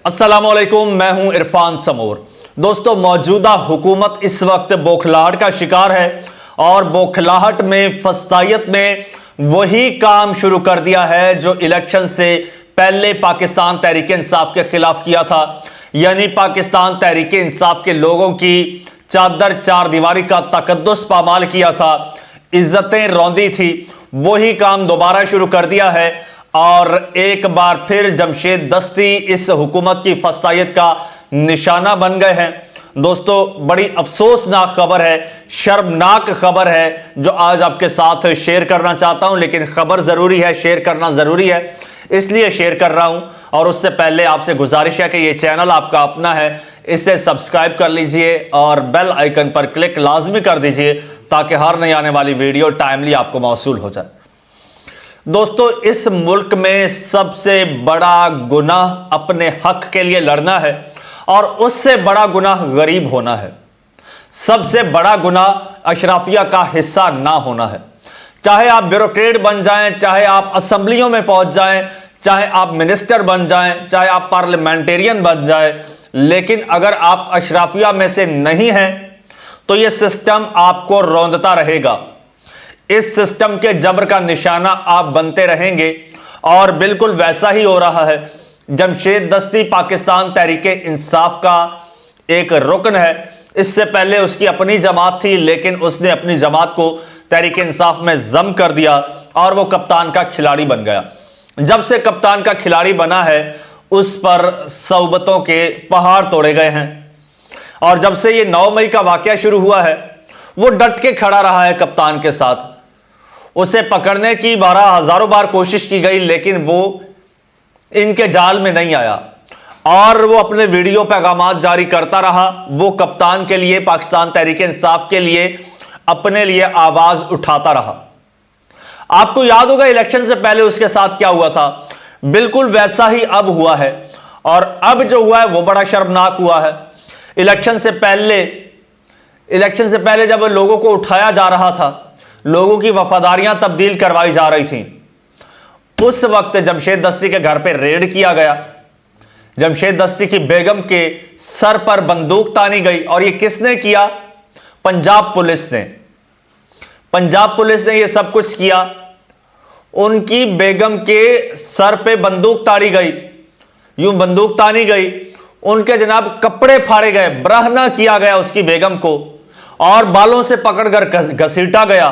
अस्सलामुअलैकुम, मैं हूं इरफान समूर। दोस्तों, मौजूदा हुकूमत इस वक्त बौखलाहट का शिकार है और बौखलाहट में फस्तायत में वही काम शुरू कर दिया है जो इलेक्शन से पहले पाकिस्तान तहरीक इंसाफ के खिलाफ किया था। यानी पाकिस्तान तहरीक इंसाफ के लोगों की चादर चार दीवारी का तकद्दुस पामाल किया था, इज्जतें रौंदी थी, वही काम दोबारा शुरू कर दिया है और एक बार फिर जमशेद दस्ती इस हुकूमत की फस्तायत का निशाना बन गए हैं। दोस्तों, बड़ी अफसोसनाक खबर है, शर्मनाक खबर है जो आज आपके साथ शेयर करना चाहता हूं। लेकिन खबर जरूरी है, शेयर करना जरूरी है, इसलिए शेयर कर रहा हूं। और उससे पहले आपसे गुजारिश है कि यह चैनल आपका अपना है, इसे सब्सक्राइब कर लीजिए और बेल आइकन पर क्लिक लाजमी कर दीजिए ताकि हर नई आने वाली वीडियो टाइमली आपको मौसूल हो जाए। दोस्तों, इस मुल्क में सबसे बड़ा गुनाह अपने हक के लिए लड़ना है और उससे बड़ा गुनाह गरीब होना है। सबसे बड़ा गुनाह अशराफिया का हिस्सा ना होना है। चाहे आप ब्यूरोक्रेट बन जाएं, चाहे आप असेंबलियों में पहुंच जाएं, चाहे आप मिनिस्टर बन जाएं, चाहे आप पार्लियामेंटेरियन बन जाएं, लेकिन अगर आप अशराफिया में से नहीं हैं तो यह सिस्टम आपको रौंदता रहेगा। इस सिस्टम के जबर का निशाना आप बनते रहेंगे और बिल्कुल वैसा ही हो रहा है। जमशेद दस्ती पाकिस्तान तहरीक इंसाफ का एक रुकन है। इससे पहले उसकी अपनी जमात थी, लेकिन उसने अपनी जमात को तहरीक इंसाफ में जम कर दिया और वो कप्तान का खिलाड़ी बन गया। जब से कप्तान का खिलाड़ी बना है उस पर सौबतों के पहाड़ तोड़े गए हैं और जब से ये 9 मई का वाकया शुरू हुआ है वो डट के खड़ा रहा है कप्तान के साथ। उसे पकड़ने की 12,000 बार कोशिश की गई, लेकिन वो इनके जाल में नहीं आया और वो अपने वीडियो पैगामात जारी करता रहा। वो कप्तान के लिए, पाकिस्तान तहरीक इंसाफ के लिए, अपने लिए आवाज उठाता रहा। आपको याद होगा इलेक्शन से पहले उसके साथ क्या हुआ था, बिल्कुल वैसा ही अब हुआ है। और अब जो हुआ है वो बड़ा शर्मनाक हुआ है। इलेक्शन से पहले जब लोगों को उठाया जा रहा था, लोगों की वफादारियां तब्दील करवाई जा रही थीं, उस वक्त जमशेद दस्ती के घर पर रेड किया गया। जमशेद दस्ती की बेगम के सर पर बंदूक तानी गई और यह किसने किया? पंजाब पुलिस ने। पंजाब पुलिस ने यह सब कुछ किया। उनकी बेगम के सर पे बंदूक ताड़ी गई, यूं बंदूक तानी गई, उनके जनाब कपड़े फाड़े गए, ब्रहना किया गया उसकी बेगम को और बालों से पकड़कर घसीटा गया।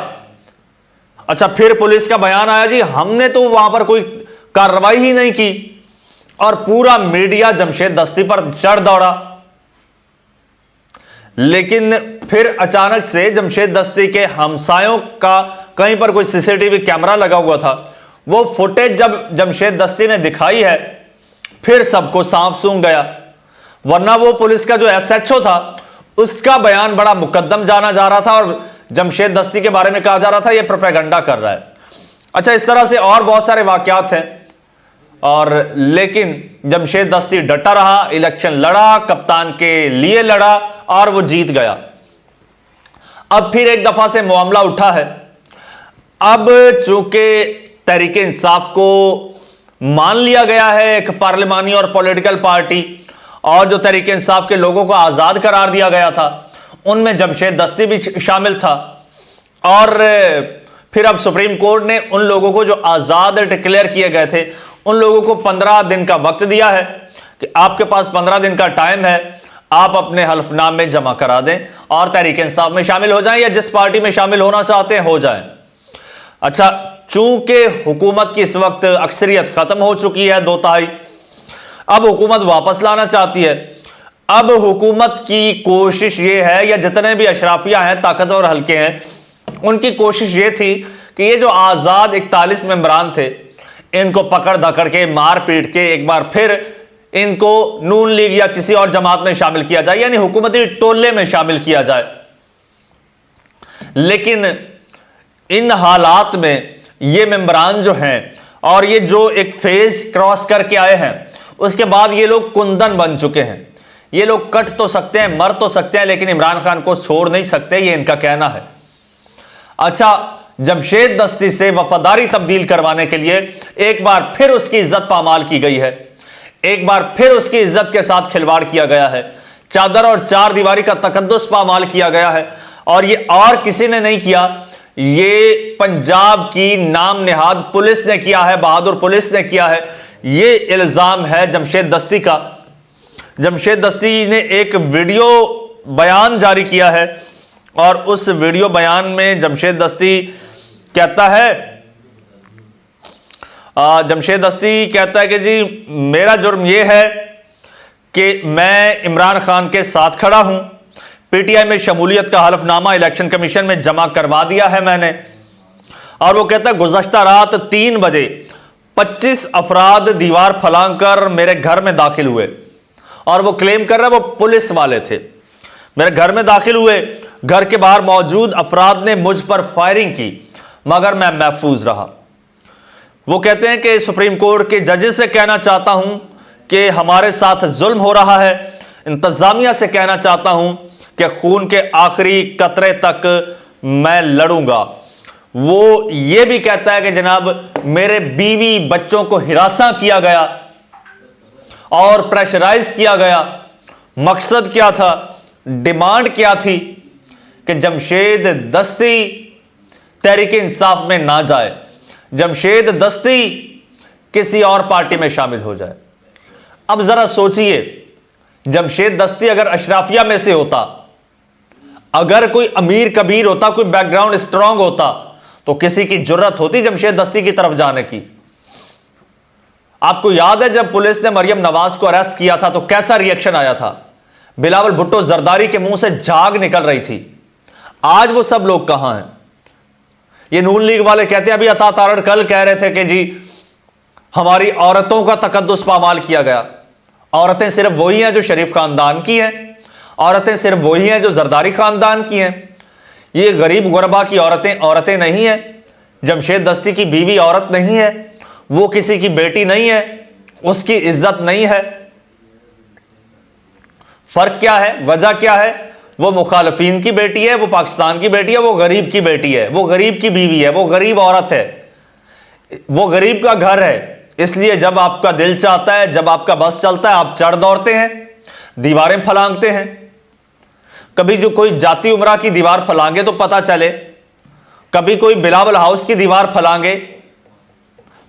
अच्छा, फिर पुलिस का बयान आया, जी हमने तो वहां पर कोई कार्रवाई ही नहीं की और पूरा मीडिया जमशेद दस्ती पर चढ़ दौड़ा। लेकिन फिर अचानक से जमशेद दस्ती के हमसायों का कहीं पर कोई सीसीटीवी कैमरा लगा हुआ था, वो फुटेज जब जमशेद दस्ती ने दिखाई है फिर सबको सांप सूंघ गया। वरना वो पुलिस का जो एसएचओ था उसका बयान बड़ा मुकद्दम जाना जा रहा था और जमशेद दस्ती के बारे में कहा जा रहा था ये प्रोपेगेंडा कर रहा है। अच्छा, इस तरह से और बहुत सारे वाकयात हैं और लेकिन जमशेद दस्ती डटा रहा, इलेक्शन लड़ा, कप्तान के लिए लड़ा और वो जीत गया। अब फिर एक दफा से मामला उठा है। अब चूंकि तहरीक इंसाफ को मान लिया गया है एक पार्लिमानी और पॉलिटिकल पार्टी, और जो तहरीक इंसाफ के लोगों को आजाद करार दिया गया था उनमें जमशेद दस्ती भी शामिल था। और फिर अब सुप्रीम कोर्ट ने उन लोगों को जो आजाद डिक्लेयर किए गए थे उन लोगों को 15 दिन का वक्त दिया है कि आपके पास 15 दिन का टाइम है, आप अपने हल्फनामे जमा करा दें और तहरीक इंसाफ में शामिल हो जाएं या जिस पार्टी में शामिल होना चाहते हैं हो जाएं। अच्छा, चूंकि हुकूमत की इस वक्त अक्सरियत खत्म हो चुकी है, 2/3, अब हुकूमत वापस लाना चाहती है। अब हुकूमत की कोशिश यह है, या जितने भी अशराफिया हैं, ताकतवर हल्के हैं, उनकी कोशिश यह थी कि ये जो आजाद 41 मेंबरान थे इनको पकड़ धकड़ के, मार पीट के एक बार फिर इनको नून लीग या किसी और जमात में शामिल किया जाए, यानी हुकूमती टोले में शामिल किया जाए। लेकिन इन हालात में ये मेंबरान जो हैं और ये जो एक फेज क्रॉस करके आए हैं उसके बाद ये लोग कुंदन बन चुके हैं। ये लोग कट तो सकते हैं, मर तो सकते हैं, लेकिन इमरान खान को छोड़ नहीं सकते, ये इनका कहना है। अच्छा, जमशेद दस्ती से वफादारी तब्दील करवाने के लिए एक बार फिर उसकी इज्जत पामाल की गई है। एक बार फिर उसकी इज्जत के साथ खिलवाड़ किया गया है। चादर और चार दीवारी का तकद्दुस पामाल किया गया है और ये और किसी ने नहीं किया, ये पंजाब की नाम निहाद पुलिस ने किया है, बहादुर पुलिस ने किया है। ये इल्जाम है जमशेद दस्ती का। जमशेद दस्ती ने एक वीडियो बयान जारी किया है और उस वीडियो बयान में जमशेद दस्ती कहता है कि जी मेरा जुर्म यह है कि मैं इमरान खान के साथ खड़ा हूं, पीटीआई में शमूलियत का हलफनामा इलेक्शन कमीशन में जमा करवा दिया है मैंने। और वो कहता है गुज़श्ता रात 3 बजे 25 अफराद दीवार फलांकर मेरे घर में दाखिल हुए और वो क्लेम कर रहा है वो पुलिस वाले थे। मेरे घर में दाखिल हुए, घर के बाहर मौजूद अफराद ने मुझ पर फायरिंग की मगर मैं महफूज रहा। वो कहते हैं कि सुप्रीम कोर्ट के जजेस से कहना चाहता हूं कि हमारे साथ जुल्म हो रहा है, इंतजामिया से कहना चाहता हूं कि खून के आखिरी कतरे तक मैं लड़ूंगा। वो ये भी कहता है कि जनाब मेरे बीवी बच्चों को हिरासा किया गया और प्रेशराइज किया गया। मकसद क्या था, डिमांड क्या थी कि जमशेद दस्ती तहरीक इंसाफ में ना जाए, जमशेद दस्ती किसी और पार्टी में शामिल हो जाए। अब जरा सोचिए, जमशेद दस्ती अगर अशराफिया में से होता, अगर कोई अमीर कबीर होता, कोई बैकग्राउंड स्ट्रांग होता, तो किसी की जुर्रत होती जमशेद दस्ती की तरफ जाने की। आपको याद है जब पुलिस ने मरियम नवाज को अरेस्ट किया था तो कैसा रिएक्शन आया था? बिलावल भुट्टो जरदारी के मुंह से झाग निकल रही थी। आज वो सब लोग कहां हैं? ये नून लीग वाले कहते हैं, अभी अता तारड़ कल कह रहे थे कि जी हमारी औरतों का तकद्दुस पामाल किया गया। औरतें सिर्फ वही हैं जो शरीफ खानदान की हैं, औरतें सिर्फ वही हैं जो जरदारी खानदान की हैं। ये गरीब गुरबा की औरतें नहीं हैं। जमशेद दस्ती की बीवी औरत नहीं है, वो किसी की बेटी नहीं है, उसकी इज्जत नहीं है। फर्क क्या है, वजह क्या है? वो मुखालफीन की बेटी है, वो पाकिस्तान की बेटी है, वो गरीब की बेटी है, वो गरीब की बीवी है, वो गरीब औरत है, वो गरीब का घर है। इसलिए जब आपका दिल चाहता है, जब आपका बस चलता है, आप चढ़ दौड़ते हैं, दीवारें फलांगते हैं। कभी जो कोई जाती उमरा की दीवार फलांगे तो पता चले, कभी कोई बिलावल हाउस की दीवार फलांगे,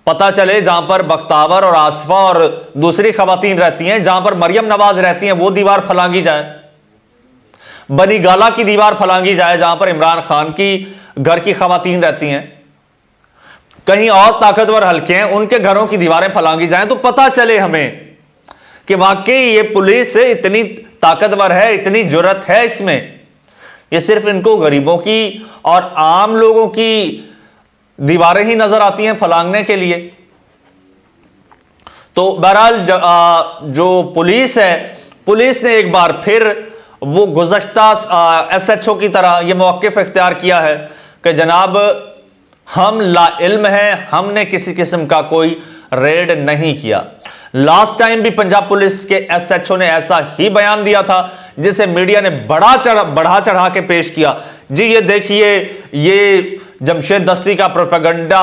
पता चले जहां पर बख्तावर और आसफा और दूसरी खवातीन रहती हैं, जहां पर मरियम नवाज रहती हैं, वो दीवार फलांगी जाए। बनी गाला की दीवार फलांगी जाए जहां पर इमरान खान की घर की खवातीन रहती हैं। कहीं और ताकतवर हल्के हैं, उनके घरों की दीवारें फलांगी जाएं तो पता चले हमें कि वाकई ये पुलिस इतनी ताकतवर है, इतनी जुर्रत है इसमें। ये सिर्फ इनको गरीबों की और आम लोगों की दीवारें ही नजर आती हैं फलांगने के लिए। तो बहरहाल जो पुलिस है, पुलिस ने एक बार फिर वो गुज़श्ता एसएचओ की तरह ये मौक़िफ़ इख्तियार किया है कि जनाब हम लाइल्म हैं, हमने किसी किस्म का कोई रेड नहीं किया। लास्ट टाइम भी पंजाब पुलिस के एसएचओ ने ऐसा ही बयान दिया था जिसे मीडिया ने बढ़ा चढ़ा के पेश किया। जी ये देखिए, ये जमशेद दस्ती का प्रोपेगेंडा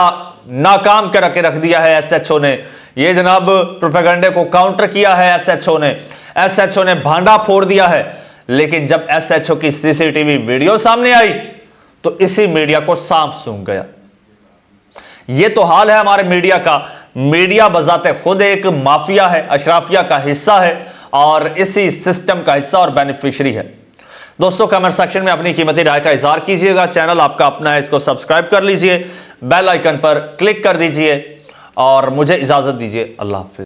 नाकाम करके रख दिया है एसएचओ ने। ये जनाब प्रोपेगेंडे को काउंटर किया है एसएचओ ने भांडा फोड़ दिया है। लेकिन जब एसएचओ की सीसीटीवी वीडियो सामने आई तो इसी मीडिया को सांप सूंघ गया। यह तो हाल है हमारे मीडिया का। मीडिया बजाते खुद एक माफिया है, अशराफिया का हिस्सा है और इसी सिस्टम का हिस्सा और बेनिफिशियरी है। दोस्तों कमेंट सेक्शन में अपनी कीमती राय का इजहार कीजिएगा। चैनल आपका अपना है, इसको सब्सक्राइब कर लीजिए, बेल आइकन पर क्लिक कर दीजिए और मुझे इजाजत दीजिए। अल्लाह हाफिज।